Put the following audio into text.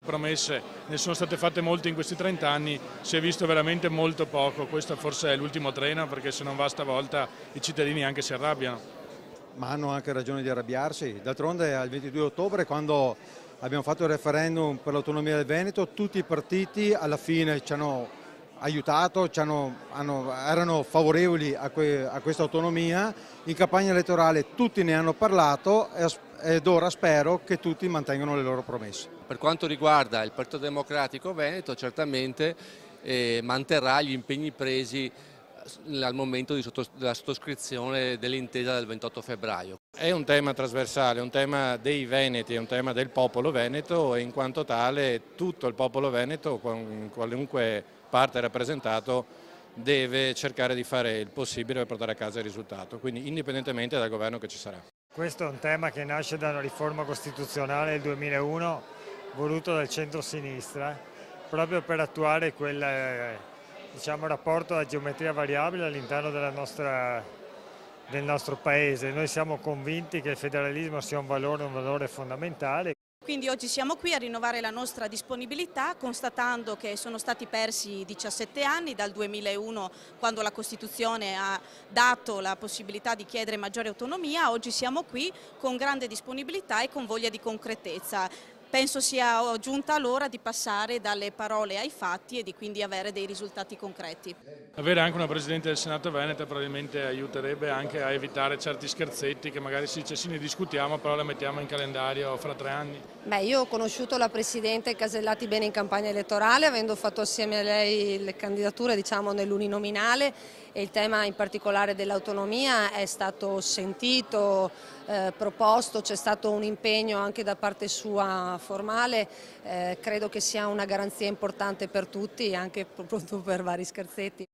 Promesse ne sono state fatte molte in questi 30 anni, si è visto veramente molto poco, questo forse è l'ultimo treno perché se non va stavolta i cittadini anche si arrabbiano. Ma hanno anche ragione di arrabbiarsi. D'altronde al 22 ottobre, quando abbiamo fatto il referendum per l'autonomia del Veneto, tutti i partiti alla fine ci hanno aiutato, erano favorevoli a questa autonomia. In campagna elettorale tutti ne hanno parlato ed ora spero che tutti mantengano le loro promesse. Per quanto riguarda il Partito Democratico Veneto, certamente manterrà gli impegni presi al momento della sottoscrizione dell'intesa del 28 febbraio. È un tema trasversale, è un tema dei veneti, è un tema del popolo veneto e in quanto tale tutto il popolo veneto, in qualunque parte rappresentato, deve cercare di fare il possibile per portare a casa il risultato, quindi indipendentemente dal governo che ci sarà. Questo è un tema che nasce da una riforma costituzionale del 2001 voluto dal centro-sinistra proprio per attuare quel rapporto alla geometria variabile all'interno del nostro Paese. Noi siamo convinti che il federalismo sia un valore fondamentale. Quindi oggi siamo qui a rinnovare la nostra disponibilità constatando che sono stati persi 17 anni dal 2001 quando la Costituzione ha dato la possibilità di chiedere maggiore autonomia, oggi siamo qui con grande disponibilità e con voglia di concretezza. Penso sia giunta l'ora di passare dalle parole ai fatti e di quindi avere dei risultati concreti. Avere anche una Presidente del Senato Veneto probabilmente aiuterebbe anche a evitare certi scherzetti che magari si dice sì ne discutiamo però la mettiamo in calendario fra 3 anni. Io ho conosciuto la Presidente Casellati bene in campagna elettorale, avendo fatto assieme a lei le candidature nell'uninominale, e il tema in particolare dell'autonomia è stato sentito, proposto, c'è stato un impegno anche da parte sua formale, credo che sia una garanzia importante per tutti, anche proprio per vari scherzetti.